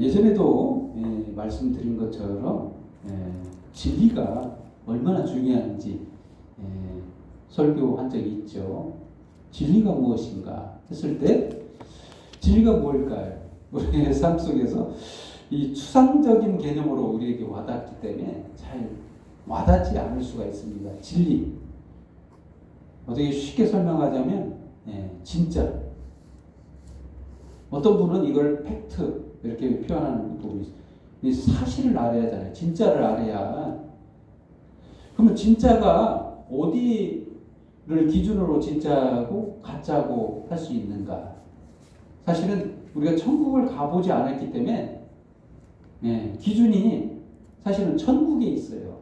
예전에도 말씀드린 것처럼 진리가 얼마나 중요한지 설교한 적이 있죠. 진리가 무엇인가 했을 때 진리가 무엇일까요? 우리의 삶 속에서 이 추상적인 개념으로 우리에게 와닿기 때문에 잘 와닿지 않을 수가 있습니다. 진리. 어떻게 쉽게 설명하자면 진짜. 어떤 분은 이걸 팩트 이렇게 표현하는 부분이 있어요. 이 사실을 알아야 하잖아요. 진짜를 알아야. 그러면 진짜가 어디를 기준으로 진짜고 가짜고 할 수 있는가? 사실은 우리가 천국을 가보지 않았기 때문에 기준이 사실은 천국에 있어요.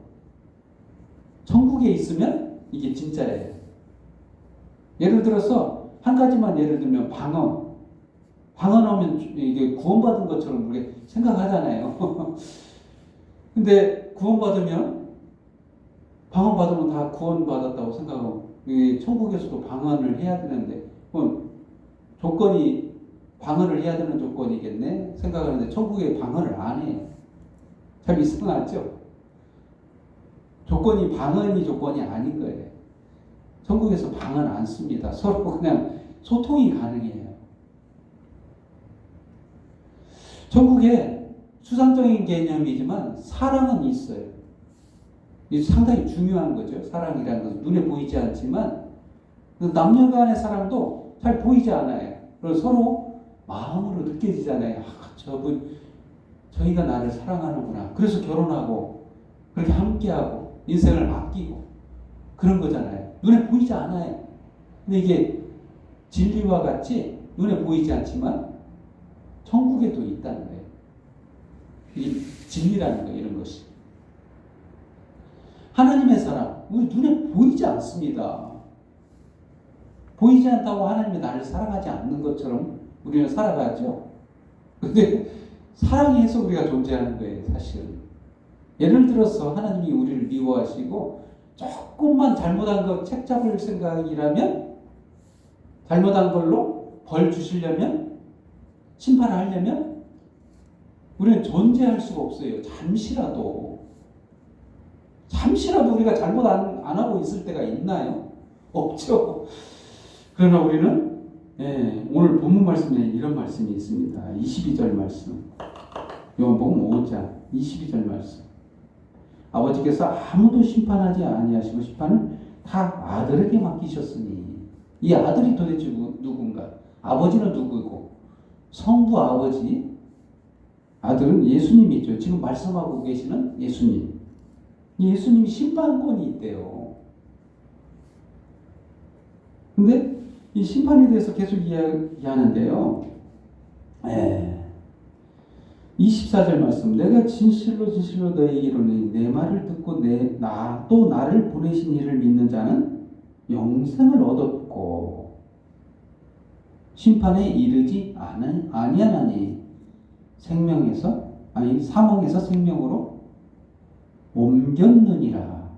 천국에 있으면 이게 진짜예요. 예를 들어서 한 가지만 예를 들면 방언하면 이게 구원받은 것처럼 우리가 생각하잖아요. 근데 방언받으면 다 구원받았다고 생각하고, 천국에서도 방언을 해야 되는데, 그럼 방언을 해야 되는 조건이겠네? 생각하는데, 천국에 방언을 안 해요. 참 이상하죠? 방언이 조건이 아닌 거예요. 천국에서 방언 안 씁니다. 서로 그냥 소통이 가능해요. 천국에 추상적인 개념이지만 사랑은 있어요. 이게 상당히 중요한 거죠. 사랑이라는 것은 눈에 보이지 않지만 남녀 간의 사랑도 잘 보이지 않아요. 그리고 서로 마음으로 느껴지잖아요. 저희가 나를 사랑하는구나. 그래서 결혼하고 그렇게 함께하고 인생을 맡기고 그런 거잖아요. 눈에 보이지 않아요. 근데 이게 진리와 같이 눈에 보이지 않지만 천국에도 있다는 거예요. 이게 진리라는 거예요. 이런 것이. 하나님의 사랑, 우리 눈에 보이지 않습니다. 보이지 않다고 하나님이 나를 사랑하지 않는 것처럼 우리는 살아가죠. 근데 사랑해서 우리가 존재하는 거예요, 사실은. 예를 들어서 하나님이 우리를 미워하시고 조금만 잘못한 거 책 잡을 생각이라면, 잘못한 걸로 벌 주시려면, 심판을 하려면 우리는 존재할 수가 없어요. 잠시라도 우리가 잘못 안 하고 있을 때가 있나요? 없죠. 그러나 우리는 오늘 본문 말씀에 이런 말씀이 있습니다. 22절 말씀. 요한복음 5장 22절 말씀. 아버지께서 아무도 심판하지 아니하시고 심판을 다 아들에게 맡기셨으니. 이 아들이 도대체 누군가? 아버지는 누구고? 성부 아버지, 아들은 예수님이죠. 지금 말씀하고 계시는 예수님. 예수님이 심판권이 있대요. 근데 이 심판에 대해서 계속 이야기하는데요. 24절 말씀. 내가 진실로 너에게 이르노니 내 말을 듣고 또 나를 보내신 이를 믿는 자는 영생을 얻었고 심판에 이르지 아니하나니 사망에서 생명으로 옮겼느니라.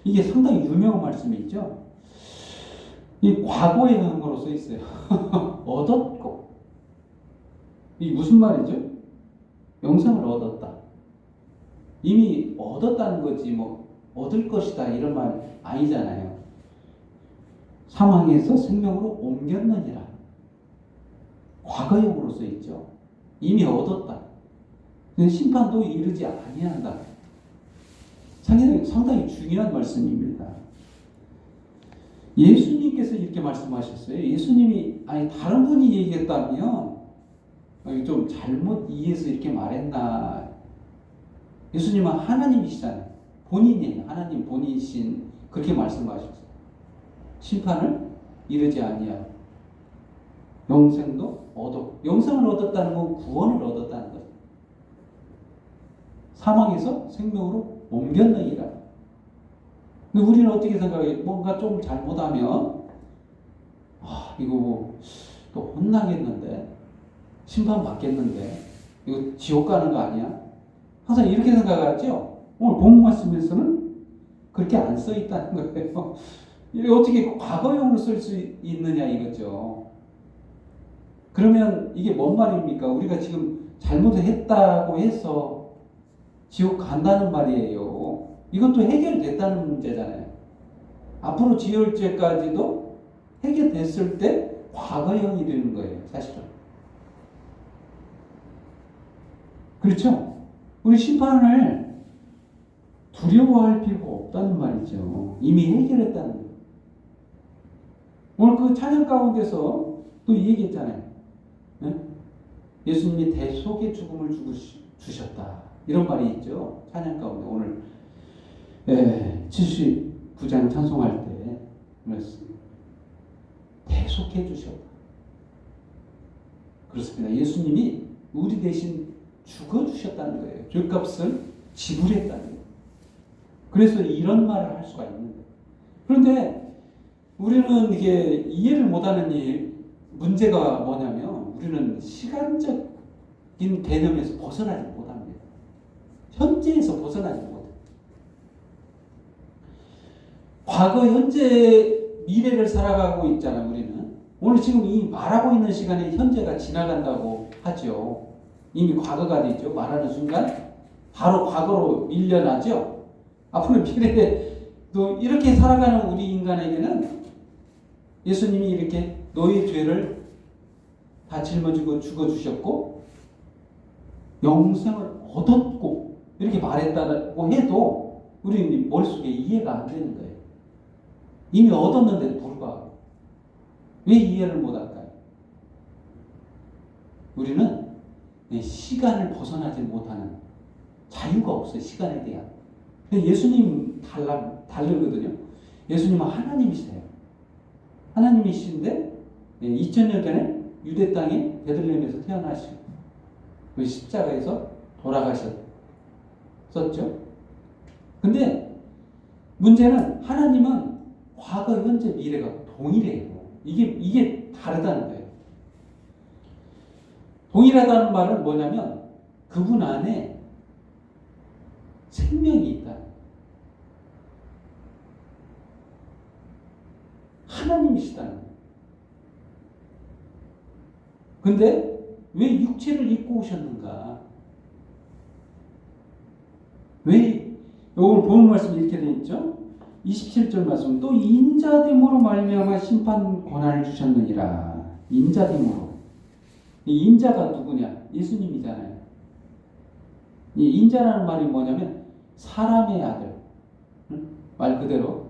이게 상당히 유명한 말씀이죠. 이 과거의 의문으로 써 있어요. 얻었고. 이 무슨 말이죠? 영생을 얻었다. 이미 얻었다는 거지 얻을 것이다 이런 말 아니잖아요. 사망에서 생명으로 옮겼느니라. 과거형으로 써 있죠. 이미 얻었다. 심판도 이르지 아니한다. 상당히 중요한 말씀입니다. 예수님께서 이렇게 말씀하셨어요. 예수님이 다른 분이 얘기했다면 좀 잘못 이해해서 이렇게 말했나. 예수님은 하나님이시잖아요. 본인이에요. 하나님 본인이신 그렇게 말씀하셨어요. 심판을 이르지 아니하고 영생을 얻었다는 건 구원을 얻었다는 거죠. 사망에서 생명으로 옮겼느니라. 근데 우리는 어떻게 생각해요? 뭔가 좀 잘못하면 이거 또 혼나겠는데, 심판 받겠는데, 이거 지옥 가는 거 아니야? 항상 이렇게 생각하죠. 오늘 본문 말씀에서는 그렇게 안 써 있다는 거예요. 이게 어떻게 과거형으로 쓸 수 있느냐 이거죠. 그러면 이게 뭔 말입니까? 우리가 지금 잘못했다고 해서 지옥 간다는 말이에요. 이것도 해결됐다는 문제잖아요. 앞으로 지을 죄까지도 해결됐을 때 과거형이 되는 거예요, 사실은. 그렇죠? 우리 심판을 두려워할 필요가 없다는 말이죠. 이미 해결했다는 거예요. 오늘 그 찬양 가운데서 또 얘기했잖아요. 네? 예수님이 대속의 죽음을 주셨다. 이런 말이 있죠. 찬양 가운데 오늘 79장 찬송할 때 그랬습니다. 대속해 주셨다. 그렇습니다. 예수님이 우리 대신 죽어주셨다는 거예요. 죄값을 지불했다는 거예요. 그래서 이런 말을 할 수가 있는 거예요. 그런데 우리는 이게 이해를 못하는 문제가 뭐냐면 우리는 시간적인 개념에서 벗어나지 못합니다. 현재에서 벗어나지 못해요. 과거, 현재, 미래를 살아가고 있잖아요. 우리는 오늘 지금 이 말하고 있는 시간에 현재가 지나간다고 하죠. 이미 과거가 됐죠. 말하는 순간 바로 과거로 밀려나죠. 앞으로 미래에도 이렇게 살아가는 우리 인간에게는 예수님이 이렇게 너의 죄를 다 짊어지고 죽어주셨고 영생을 얻었고 이렇게 말했다고 해도 우리 머릿속에 이해가 안 되는 거예요. 이미 얻었는데도 불구하고 왜 이해를 못할까요? 우리는 시간을 벗어나지 못하는 자유가 없어요. 시간에 대한. 예수님 다르거든요. 예수님은 하나님이세요. 하나님이신데 2000년 전에 유대 땅에 베들레헴에서 태어나시고 그 십자가에서 돌아가셨었죠. 근데 문제는 하나님은 과거, 현재, 미래가 동일해요. 이게 다르다는 거예요. 동일하다는 말은 뭐냐면 그분 안에 생명이 있다. 하나님이시다는 거예요. 근데 왜 육체를 입고 오셨는가? 왜 오늘 본 말씀이 이렇게 되어 있죠? 27절 말씀. 또 인자됨으로 말미암아 심판 권한을 주셨느니라. 인자됨으로. 이 인자가 누구냐? 예수님이잖아요. 이 인자라는 말이 뭐냐면 사람의 아들. 말 그대로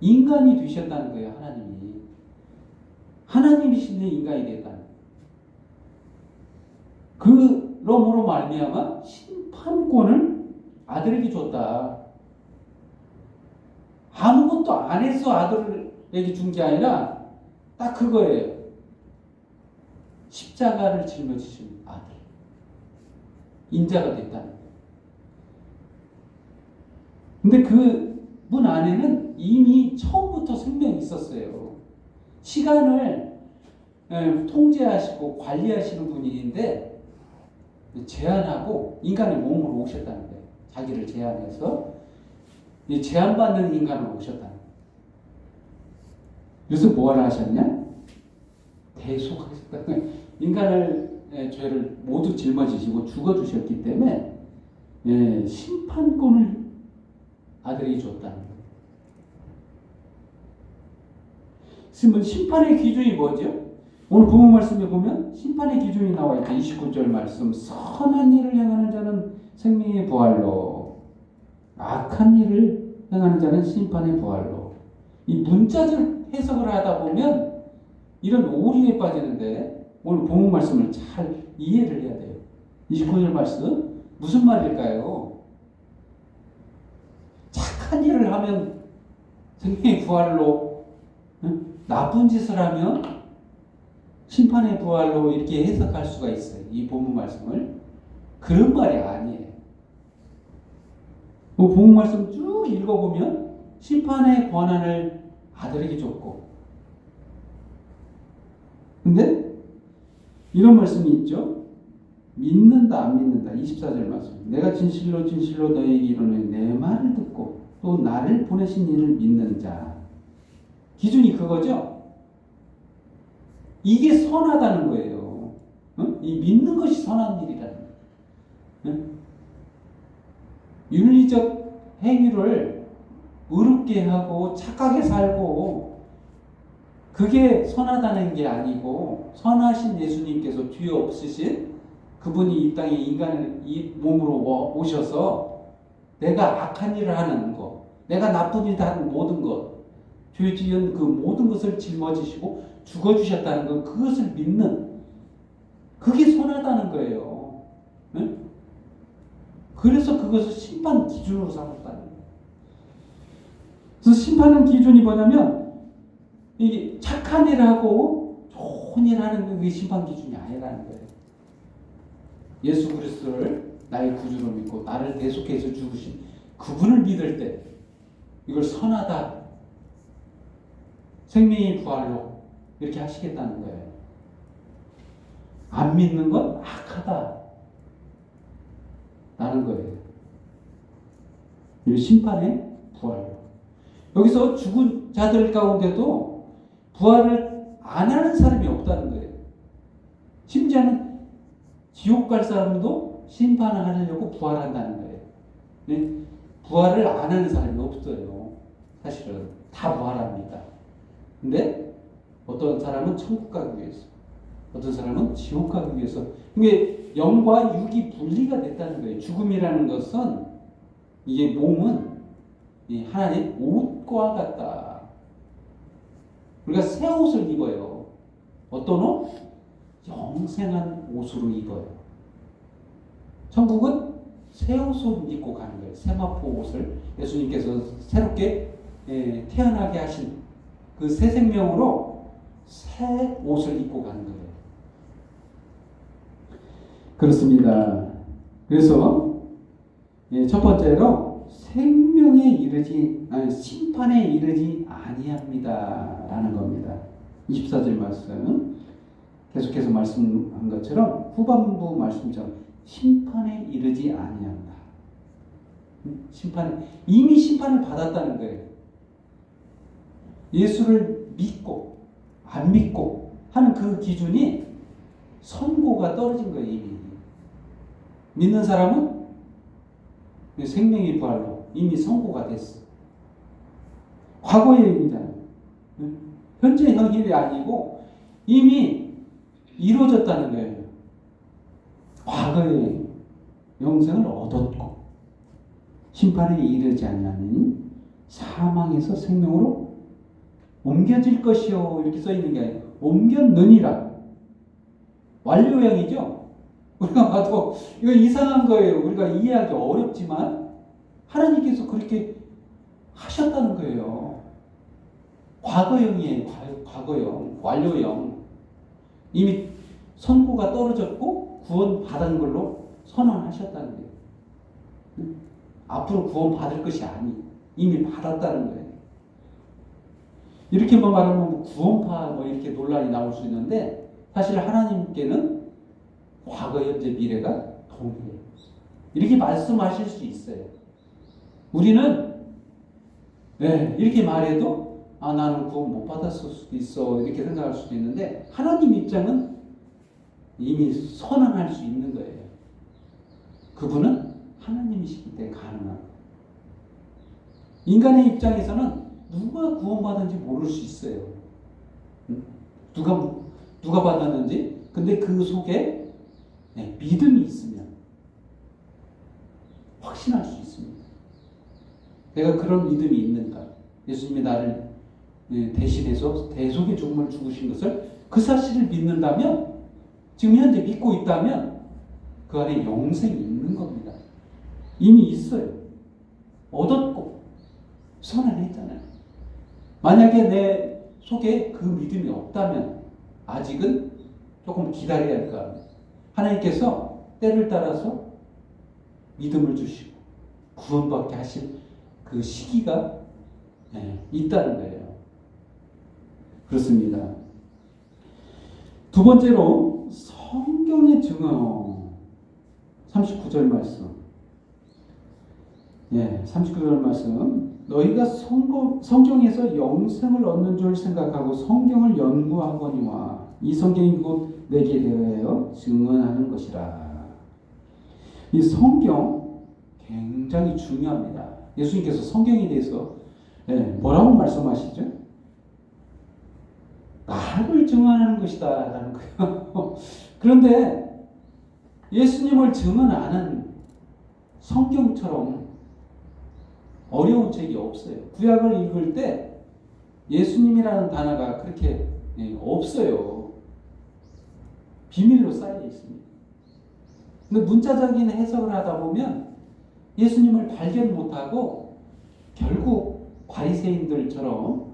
인간이 되셨다는 거예요. 하나님이. 하나님이신데 인간이 됐다는 거예요. 그러므로 말미암아 심판권을 아들에게 줬다. 아무것도 안 해서 아들에게 준 게 아니라 딱 그거예요. 십자가를 짊어지신 아들. 인자가 됐다는 거예요. 근데 그분 안에는 이미 처음부터 생명이 있었어요. 시간을 통제하시고 관리하시는 분인데 제한하고 인간의 몸으로 오셨다는 거예요. 자기를 제한해서 제한받는 인간으로 오셨다는 거예요. 그래서 뭘 하셨냐? 대속하셨다는 거예요. 인간을 죄를 모두 짊어지시고 죽어주셨기 때문에 심판권을 아들에게 줬다는 거예요. 심판의 기준이 뭐죠? 오늘 본문 말씀에 보면 심판의 기준이 나와 있죠. 29절 말씀. 선한 일을 행하는 자는 생명의 부활로, 악한 일을 행하는 자는 심판의 부활로. 이 문자적 해석을 하다 보면 이런 오류에 빠지는데 오늘 본문 말씀을 잘 이해를 해야 돼요. 29절 말씀 무슨 말일까요? 착한 일을 하면 생명의 부활로, 나쁜 짓을 하면 심판의 부활로 이렇게 해석할 수가 있어요. 이 본문 말씀을. 그런 말이 아니에요. 그 본문 말씀 쭉 읽어보면 심판의 권한을 아들에게 줬고, 근데 이런 말씀이 있죠. 믿는다 안 믿는다. 24절 말씀. 내가 진실로 진실로 너에게 이르노니 내 말을 듣고 또 나를 보내신 이를 믿는 자. 기준이 그거죠. 이게 선하다는 거예요. 이 믿는 것이 선한 일이라는 거예요. 응? 윤리적 행위를 의롭게 하고 착하게 살고 그게 선하다는 게 아니고 선하신 예수님께서 뒤에 없으신 그분이 이 땅에 인간을 이 몸으로 오셔서 내가 악한 일을 하는 것, 내가 나쁜 일을 하는 모든 것, 죄 지은 그 모든 것을 짊어지시고 죽어주셨다는 것, 그것을 믿는 그게 선하다는 거예요. 응? 그래서 그것을 심판 기준으로 삼았다는 거예요. 그래서 심판의 기준이 뭐냐면 이게 착한 일을 하고 좋은 일을 하는 그게 심판 기준이 아니라는 거예요. 예수 그리스도를 나의 구주로 믿고 나를 대속해서 죽으신 그분을 믿을 때 이걸 선하다, 생명의 부활로 이렇게 하시겠다는 거예요. 안 믿는 건 악하다 라는 거예요. 이 심판의 부활로. 여기서 죽은 자들 가운데도 부활을 안 하는 사람이 없다는 거예요. 심지어는 지옥 갈 사람도 심판을 하려고 부활한다는 거예요. 네? 부활을 안 하는 사람이 없어요. 사실은 다 부활합니다. 근데 어떤 사람은 천국 가기 위해서, 어떤 사람은 지옥 가기 위해서. 이게 영과 육이 분리가 됐다는 거예요. 죽음이라는 것은 이게 몸은 하나님 옷과 같다. 우리가 새 옷을 입어요. 어떤 옷? 영생한 옷으로 입어요. 천국은 새 옷을 입고 가는 거예요. 세마포 옷을 예수님께서 새롭게 태어나게 하신 그 새 생명으로 새 옷을 입고 가는 거예요. 그렇습니다. 그래서 첫 번째로 생명에 이르지 심판에 이르지 아니합니다라는 겁니다. 24절 말씀 계속해서 말씀한 것처럼 후반부 말씀처럼 심판에 이르지 아니한다. 이미 심판을 받았다는 거예요. 예수를 믿고 안 믿고 하는 그 기준이 선고가 떨어진 거예요. 이미 믿는 사람은 생명의 부활로 이미 선고가 됐어. 과거의 일이잖아요. 현재의 일이 아니고 이미 이루어졌다는 거예요. 과거의 영생을 얻었고 심판에 이르지 않냐니 사망에서 생명으로 옮겨질 것이요 이렇게 써 있는 게 아니고 옮겼느니라. 완료형이죠. 우리가 봐도 이거 이상한 거예요. 우리가 이해하기 어렵지만 하나님께서 그렇게 하셨다는 거예요. 과거형이에요. 과거형, 완료형. 이미 선고가 떨어졌고 구원 받은 걸로 선언하셨다는 거예요. 앞으로 구원 받을 것이 아니 이미 받았다는 거예요. 이렇게 말하면 구원파 이렇게 논란이 나올 수 있는데 사실 하나님께는 과거, 현재, 미래가 동일해요. 이렇게 말씀하실 수 있어요. 우리는 이렇게 말해도 나는 구원 못 받았을 수도 있어 이렇게 생각할 수도 있는데 하나님 입장은 이미 선언할 수 있는 거예요. 그분은 하나님이시기 때문에 가능한. 인간의 입장에서는 누가 구원받은지 모를 수 있어요. 누가 받았는지. 근데 그 속에 믿음이 있으면 확신할 수 있습니다. 내가 그런 믿음이 있는가? 예수님이 나를 대신해서 대속의 죽음을 죽으신 것을 그 사실을 믿는다면 지금 현재 믿고 있다면 그 안에 영생이 있는 겁니다. 이미 있어요. 얻었고 선언했잖아요. 만약에 내 속에 그 믿음이 없다면 아직은 조금 기다려야 할 거 아니에요. 하나님께서 때를 따라서 믿음을 주시고 구원받게 하실 그 시기가 있다는 거예요. 그렇습니다. 두 번째로 성경의 증언 39절 말씀 39절 말씀 너희가 성경에서 영생을 얻는 줄 생각하고 성경을 연구하거니와 이 성경이 곧 내게 대하여 증언하는 것이라. 이 성경 굉장히 중요합니다. 예수님께서 성경에 대해서 뭐라고 말씀하시죠? 나를 증언하는 것이다 라는 거예요. 그런데 예수님을 증언하는 성경처럼 어려운 책이 없어요. 구약을 읽을 때 예수님이라는 단어가 그렇게 없어요. 비밀로 쌓여 있습니다. 근데 문자적인 해석을 하다 보면 예수님을 발견 못하고 결국 바리새인들처럼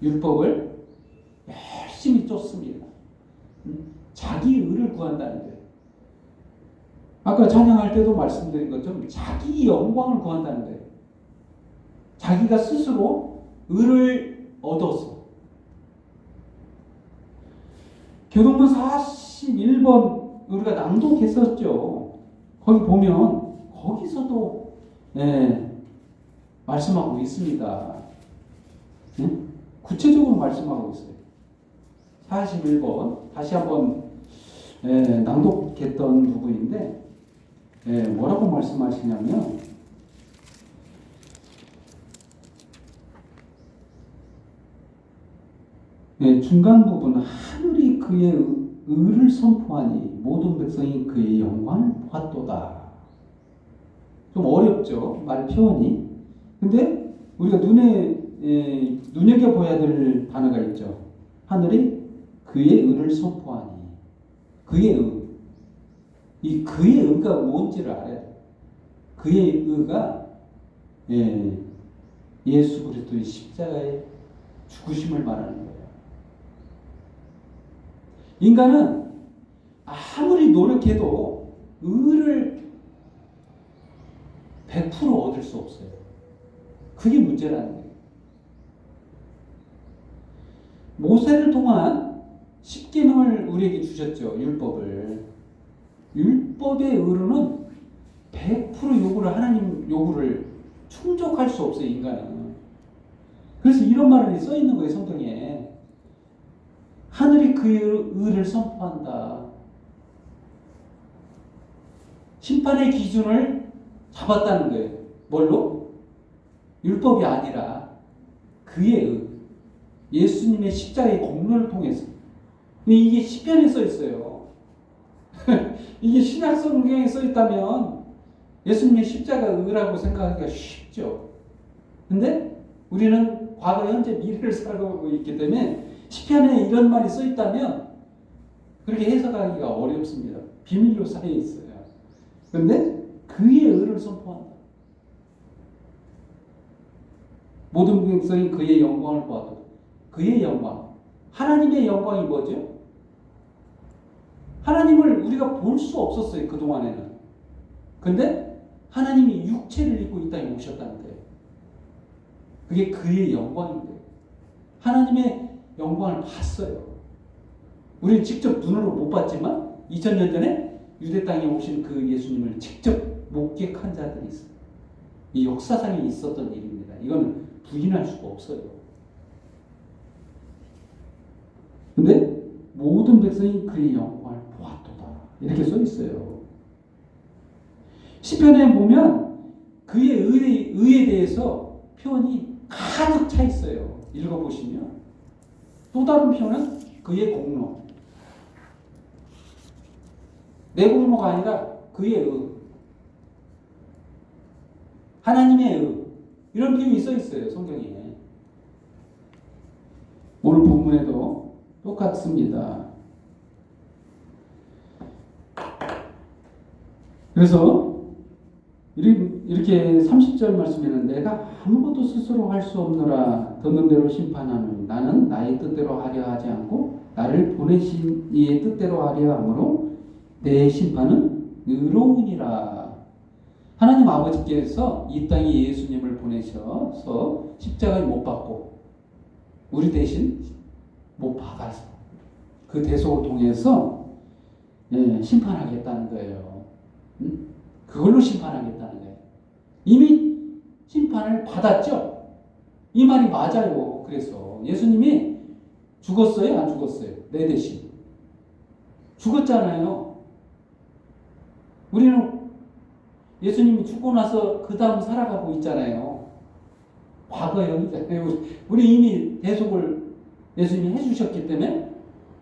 율법을 열심히 쫓습니다. 자기 의를 구한다는 거예요. 아까 찬양할 때도 말씀드린 것처럼 자기 영광을 구한다는 거예요. 자기가 스스로 의를 얻어서. 교동문 41번 우리가 낭독했었죠. 거기 보면 거기서도 말씀하고 있습니다. 구체적으로 말씀하고 있어요. 41번 다시 한번 낭독했던 부분인데 뭐라고 말씀하시냐면 중간 부분 하늘이 그의 의를 선포하니 모든 백성이 그의 영광을 보았도다. 좀 어렵죠, 말 표현이. 근데 우리가 눈여겨봐야 될 단어가 있죠. 하늘이 그의 의를 선포하니. 그의 의. 이 그의 의가 뭔지를 알아야 돼요. 그의 의가 예수 그리스도의 십자가의 죽으심을 말하는 거예요. 인간은 아무리 노력해도 의를 100% 얻을 수 없어요. 그게 문제라는 거예요. 모세를 통한 십계명을 우리에게 주셨죠. 율법을. 율법의 의로는 100% 요구를 하나님 요구를 충족할 수 없어요. 인간은. 그래서 이런 말이 써 있는 거예요. 성경에. 하늘이 그의 의를 선포한다. 심판의 기준을 잡았다는 거예요. 뭘로? 율법이 아니라 그의 의. 예수님의 십자가의 공로를 통해서. 근데 이게 시편에 써 있어요. 이게 신약 성경에 써 있다면 예수님의 십자가 의라고 생각하기가 쉽죠. 근데 우리는 과거, 현재, 미래를 살아가고 있기 때문에 시편에 이런 말이 써 있다면 그렇게 해석하기가 어렵습니다. 비밀로 쌓여 있어요. 그런데 그의 의를 선포한다. 모든 백성이 그의 영광을 보아도. 그의 영광. 하나님의 영광이 뭐죠? 하나님을 우리가 볼 수 없었어요. 그동안에는. 근데 하나님이 육체를 입고 이 땅에 오셨다는 거예요. 그게 그의 영광인데 하나님의 영광을 봤어요. 우리는 직접 눈으로 못 봤지만 2000년 전에 유대 땅에 오신 그 예수님을 직접 목격한 자들이 있어요. 이 역사상에 있었던 일입니다. 이거는 부인할 수가 없어요. 근데 모든 백성이 그의 영광을 보았도다. 이렇게 써 있어요. 시편에 보면 그의 의에 대해서 표현이 가득 차 있어요. 읽어보시면. 또 다른 표현은 그의 공로. 내 공로가 아니라 그의 의. 하나님의 의. 이런 표현이 써 있어요. 성경에. 오늘 본문에도 똑같습니다. 그래서 이렇게 30절 말씀에는 내가 아무것도 스스로 할 수 없노라. 듣는 대로 심판하노니 나는 나의 뜻대로 하려 하지 않고 나를 보내신 이의 뜻대로 하려 하므로 내 심판은 의로우니라. 하나님 아버지께서 이 땅에 예수님을 보내셔서 십자가에 못 박고 우리 대신 못 박아서 그 대속을 통해서 심판하겠다는 거예요. 그걸로 심판하겠다는 거예요. 이미 심판을 받았죠. 이 말이 맞아요. 그래서 예수님이 죽었어요? 안 죽었어요? 내 대신. 죽었잖아요. 우리는 예수님이 죽고 나서 그 다음 살아가고 있잖아요. 과거형이잖아요. 우리 이미 대속을 예수님이 해주셨기 때문에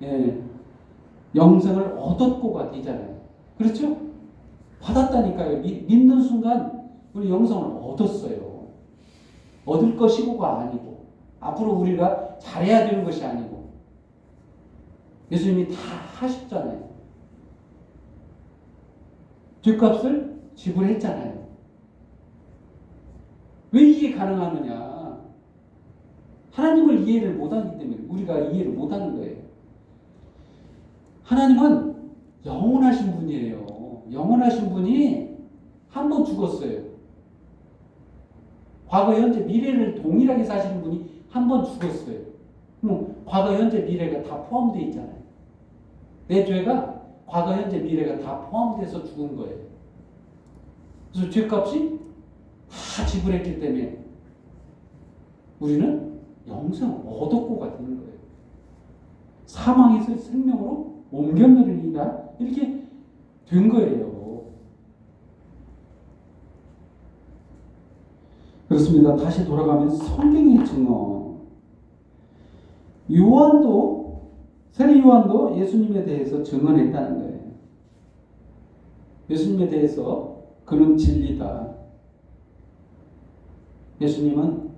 예, 영생을 얻었고가 되잖아요. 그렇죠? 받았다니까요. 믿는 순간 우리 영생을 얻었어요. 얻을 것이고가 아니고 앞으로 우리가 잘해야 되는 것이 아니고 예수님이 다 하셨잖아요. 죗값을 지불했잖아요. 왜 이게 가능하느냐? 하나님을 이해를 못하기 때문에 우리가 이해를 못하는 거예요. 하나님은 영원하신 분이에요. 영원하신 분이 한 번 죽었어요. 과거, 현재, 미래를 동일하게 사시는 분이 한 번 죽었어요. 과거, 현재, 미래가 다 포함되어 있잖아요. 내 죄가 과거, 현재, 미래가 다 포함돼서 죽은 거예요. 그래서 죄값이 다 지불했기 때문에 우리는 영생을 얻었고가 되는 거예요. 사망에서 생명으로 옮겨내리리라 이렇게 된 거예요. 그렇습니다. 다시 돌아가면 성경의 증언. 세례 요한도 예수님에 대해서 증언했다는 거예요. 예수님에 대해서 그는 진리다. 예수님은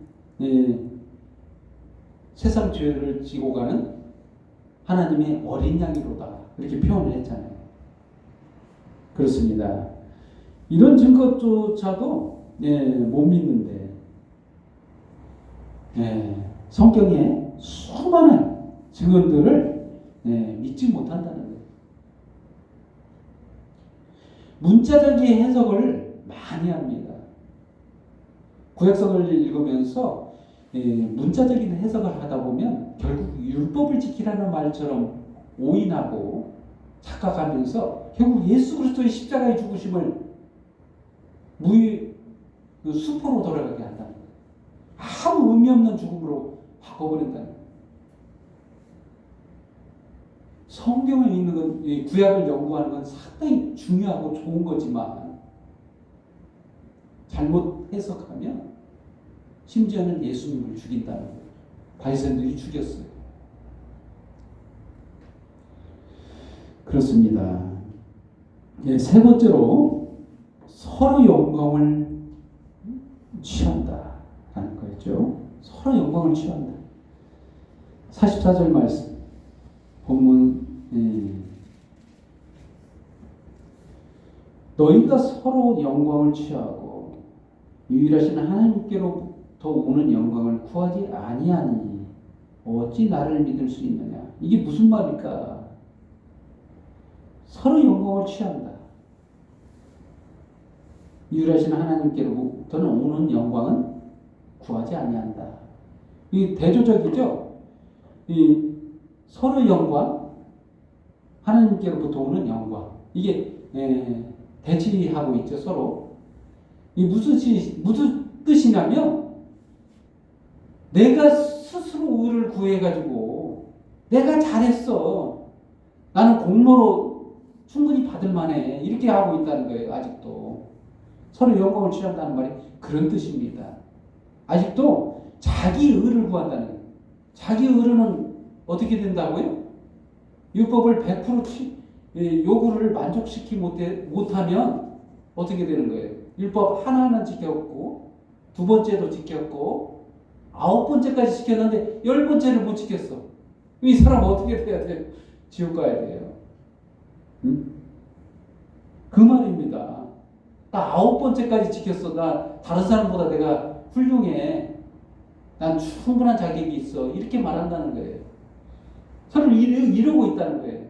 세상 죄를 지고 가는 하나님의 어린 양이로다. 이렇게 표현을 했잖아요. 그렇습니다. 이런 증거조차도 못 믿는데 성경의 수많은 증언들을 믿지 못한다는 거예요. 문자적인 해석을 많이 합니다. 구약성을 읽으면서 문자적인 해석을 하다 보면 결국 율법을 지키라는 말처럼 오인하고 착각하면서 결국 예수 그리스도의 십자가의 죽으심을 수포로 돌아가게 한다는 거예요. 아무 의미 없는 죽음으로 바꿔버린다는 거예요. 성경을 읽는 건, 구약을 연구하는 건 상당히 중요하고 좋은 거지만 잘못 해석하면 심지어는 예수님을 죽인다는 거예요. 바리새인들이 죽였어요. 그렇습니다. 세 번째로 서로 영광을 취한다라는 거였죠. 서로 영광을 취한다. 44절 말씀 본문 너희가 서로 영광을 취하고 유일하신 하나님께로부터 오는 영광을 구하지 아니하니 어찌 나를 믿을 수 있느냐. 이게 무슨 말일까? 서로 영광을 취한다. 유일하신 하나님께로부터는 오는 영광은 구하지 아니한다. 이 대조적이죠. 이 서로 영광, 하나님께로부터 오는 영광. 이게 대치하고 있죠, 서로. 이 무슨 뜻이냐면 내가 스스로 의를 구해가지고 내가 잘했어. 나는 공로로 충분히 받을 만해. 이렇게 하고 있다는 거예요, 아직도. 서로 영광을 취한다는 말이 그런 뜻입니다. 아직도 자기 의를 구한다는 거예요. 자기 의로는 어떻게 된다고요? 율법을 100% 요구를 만족시키지 못하면 어떻게 되는 거예요? 율법 하나는 지켰고 두 번째도 지켰고 9번째까지 지켰는데 10번째를 못 지켰어. 이 사람 어떻게 돼야 돼요? 지옥 가야 돼요. 응? 그 말입니다. 나 9번째까지 지켰어. 나 다른 사람보다 내가 훌륭해. 난 충분한 자격이 있어. 이렇게 말한다는 거예요. 서로 이러고 있다는 거예요.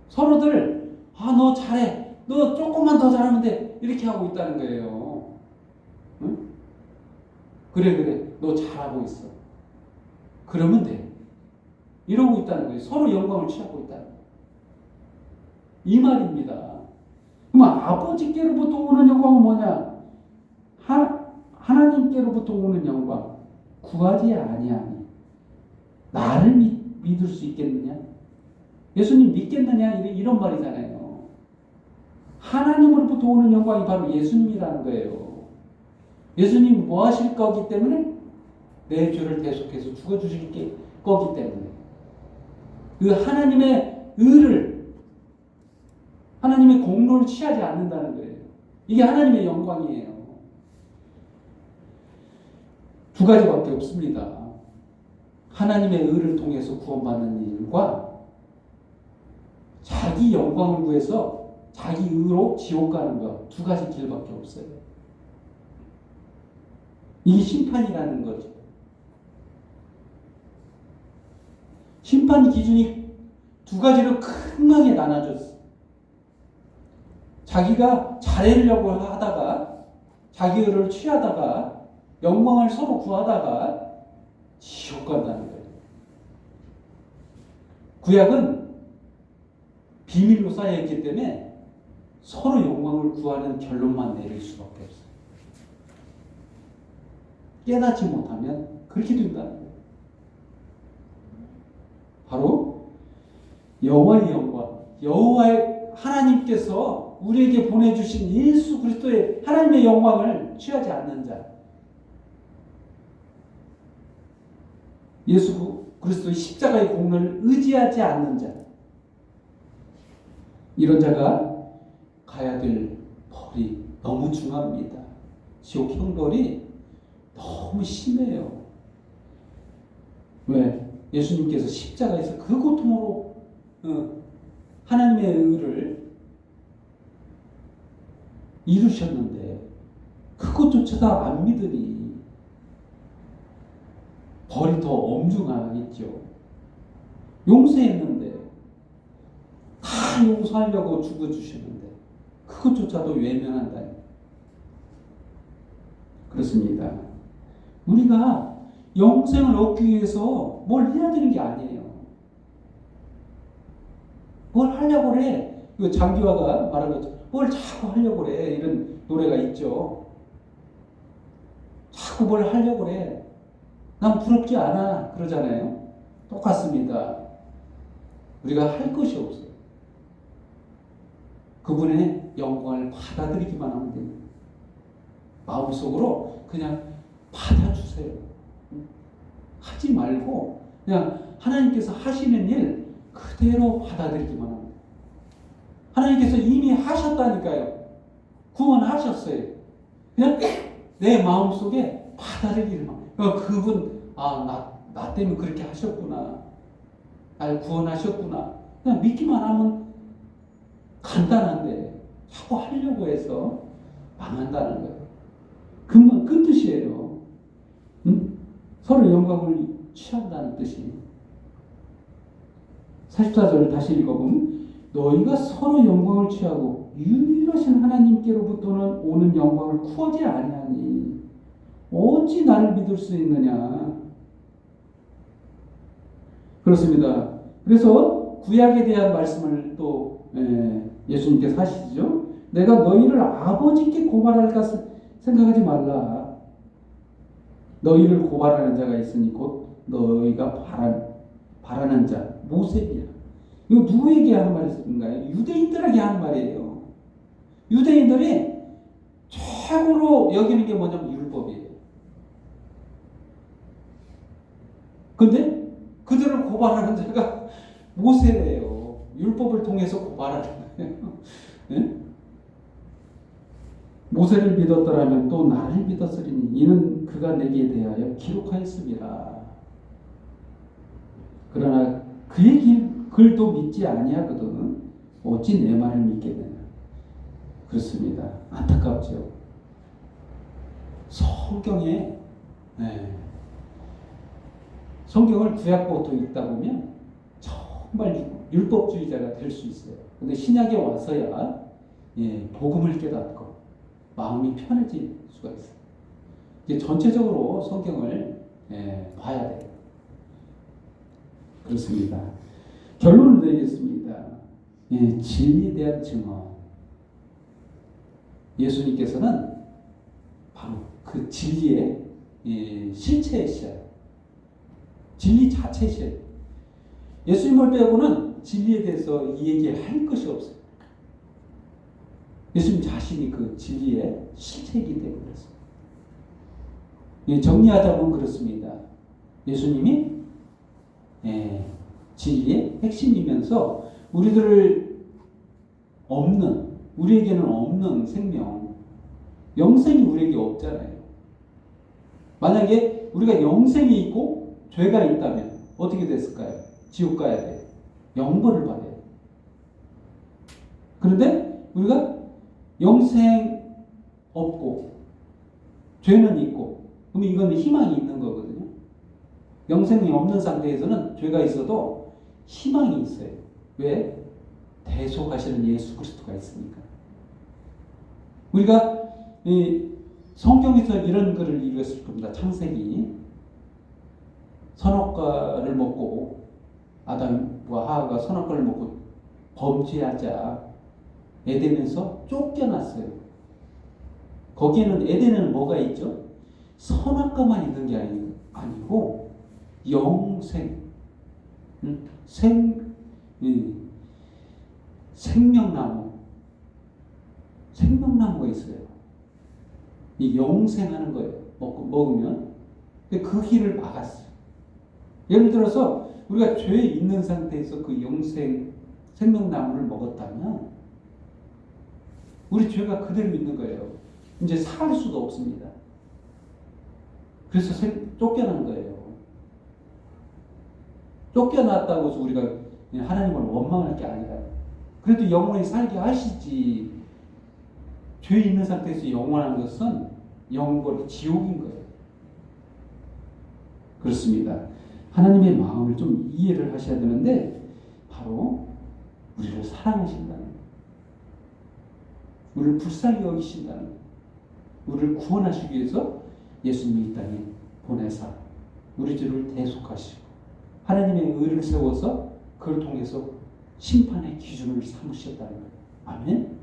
서로들 너 잘해. 너 조금만 더 잘하면 돼. 이렇게 하고 있다는 거예요. 응? 그래. 너 잘하고 있어. 그러면 돼. 이러고 있다는 거예요. 서로 영광을 취하고 있다는 거예요. 이 말입니다. 그럼 아버지께로부터 오는 영광은 뭐냐? 하나님께로부터 오는 영광. 구하지 아니하니. 나를 믿을 수 있겠느냐? 예수님 믿겠느냐? 이런 말이잖아요. 하나님으로부터 오는 영광이 바로 예수님이라는 거예요. 예수님 뭐 하실 거기 때문에 내 죄를 대속해서 죽어주실 거기 때문에 그 하나님의 의를, 하나님의 공로를 취하지 않는다는 거예요. 이게 하나님의 영광이에요. 두 가지밖에 없습니다. 하나님의 의를 통해서 구원받는 일과 자기 영광을 구해서 자기 의로 지옥 가는 것, 두 가지 길밖에 없어요. 이게 심판이라는 거죠. 심판 기준이 두 가지로 크게 나눠졌어요. 자기가 잘하려고 하다가 자기 의를 취하다가 영광을 서로 구하다가 지옥 간다는 거예요. 구약은 비밀로 쌓여있기 때문에 서로 영광을 구하는 결론만 내릴 수밖에 없어요. 깨닫지 못하면 그렇게 된다는 거예요. 바로 여호와의 영광, 여호와의 하나님께서 우리에게 보내주신 예수 그리스도의 하나님의 영광을 취하지 않는 자, 예수 그리스도의 십자가의 공로를 의지하지 않는 자, 이런 자가 가야 될 벌이 너무 중합니다. 지옥 형벌이 너무 심해요. 왜? 예수님께서 십자가에서 그 고통으로 하나님의 의를 이루셨는데 그것조차도 안 믿으니 벌이 더 엄중하겠죠. 용서했는데 다 용서하려고 죽어주셨는데 그것조차도 외면한다. 그렇습니다. 우리가 영생을 얻기 위해서 뭘 해야 되는 게 아니에요. 뭘 하려고 그래. 그 장기화가 말한 것처럼 뭘 자꾸 하려고 그래. 이런 노래가 있죠. 자꾸 뭘 하려고 그래. 난 부럽지 않아. 그러잖아요. 똑같습니다. 우리가 할 것이 없어요. 그분의 영광을 받아들이기만 하면 됩니다. 마음속으로 그냥 받아주세요. 하지 말고 그냥 하나님께서 하시는 일 그대로 받아들이기만 합니다. 하나님께서 이미 하셨다니까요. 구원하셨어요. 그냥 내 마음속에 받아들이기만 합니다. 그분 나 때문에 그렇게 하셨구나. 날 구원하셨구나. 그냥 믿기만 하면 간단한데 자꾸 하려고 해서 망한다는 거예요. 그 뜻이에요. 서로 영광을 취한다는 뜻이. 44절 다시 읽어보면 너희가 서로 영광을 취하고 유일하신 하나님께로부터는 오는 영광을 구하지 아니하니 어찌 나를 믿을 수 있느냐. 그렇습니다. 그래서 구약에 대한 말씀을 또 예수님께서 하시죠. 내가 너희를 아버지께 고발할까 생각하지 말라. 너희를 고발하는 자가 있으니 곧 너희가 바라는 자 모세이야. 이거 누구에게 하는 말인가요? 유대인들에게 하는 말이에요. 유대인들이 최고로 여기는 게 뭐냐면 율법이에요. 근데 그들을 고발하는 자가 모세래요. 율법을 통해서 고발하는 거예요. 네? 모세를 믿었더라면 또 나를 믿었으리니 이는 그가 내게 대하여 기록하였습니다. 그러나 그의 글도 믿지 아니하거든 어찌 내 말을 믿겠느냐. 그렇습니다. 안타깝죠. 성경을 구약부터 읽다 보면 정말 율법주의자가 될 수 있어요. 근데 신약에 와서야 복음을 깨닫고 마음이 편해질 수가 있어요. 이제 전체적으로 성경을 봐야 돼요. 그렇습니다. 결론을 내리겠습니다. 진리에 대한 증언. 예수님께서는 바로 그 진리의 실체이셔요. 진리 자체셔요. 예수님을 빼고는 진리에 대해서 얘기할 것이 없어요. 예수님 자신이 그 진리의 실체이기 때문에 그렇습니다. 정리하자면 그렇습니다. 예수님이 진리의 핵심이면서 우리에게는 없는 생명, 영생이 우리에게 없잖아요. 만약에 우리가 영생이 있고 죄가 있다면 어떻게 됐을까요? 지옥 가야 돼요. 영벌을 받아야 돼요. 그런데 우리가 영생 없고 죄는 있고, 그러면 이건 희망이 있는 거거든요. 영생이 없는 상태에서는 죄가 있어도 희망이 있어요. 왜? 대속하시는 예수 그리스도가 있으니까. 우리가 성경에서 이런 글을 읽었을 겁니다. 창세기. 선악과를 먹고 아담과 하와가 선악과를 먹고 범죄하자 에덴에서 쫓겨났어요. 거기에는 에덴에는 뭐가 있죠? 선악과만 있는 게 아니고 영생, 생명나무가 있어요. 이 영생하는 거예요. 먹으면. 그 길을 막았어요. 예를 들어서 우리가 죄에 있는 상태에서 그 생명나무를 먹었다면 우리 죄가 그대로 있는 거예요. 이제 살 수도 없습니다. 그래서 쫓겨난 거예요. 쫓겨났다고 해서 우리가 하나님을 원망할 게 아니라, 그래도 영원히 살게 하시지. 죄 있는 상태에서 영원한 것은 영원히 지옥인 거예요. 그렇습니다. 하나님의 마음을 좀 이해를 하셔야 되는데, 바로 우리를 사랑하신다는 거예요. 우리를 불쌍히 여기신다는 거예요. 우리를 구원하시기 위해서 예수님이 이 땅에 보내사 우리 죄를 대속하시고 하나님의 의를 세워서 그를 통해서 심판의 기준을 삼으셨다는 거예요. 아멘?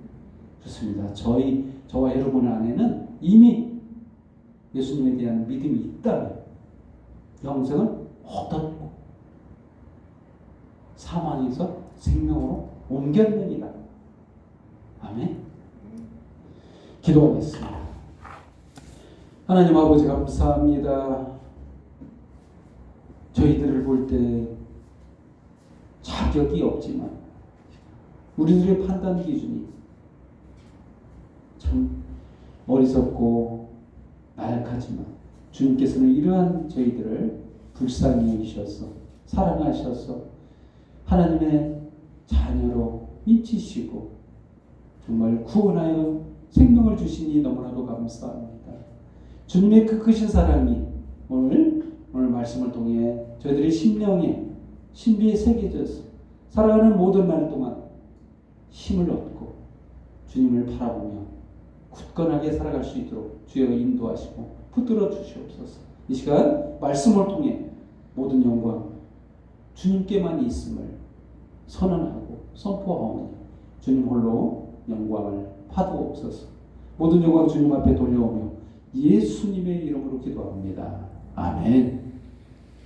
좋습니다. 저와 여러분 안에는 이미 예수님에 대한 믿음이 있다면 영생을 얻었고 사망에서 생명으로 옮겼느니라. 아멘? 기도하겠습니다. 하나님 아버지 감사합니다. 저희들을 볼 때 자격이 없지만 우리들의 판단 기준이 참 어리석고 나약하지만 주님께서는 이러한 저희들을 불쌍히 여기셔서 사랑하셔서 하나님의 자녀로 인치시고 정말 구원하여 생명을 주시니 너무나도 감사합니다. 주님의 그 크신 사랑이 오늘 말씀을 통해 저희들의 심령에 신비에 새겨져서 살아가는 모든 날 동안 힘을 얻고 주님을 바라보며 굳건하게 살아갈 수 있도록 주여 인도하시고 붙들어 주시옵소서. 이 시간 말씀을 통해 모든 영광 주님께만 있음을 선언하고 선포하오니 주님 홀로 영광을 파두옵소서. 모든 영광 주님 앞에 돌려오며 예수님의 이름으로 기도합니다. 아멘.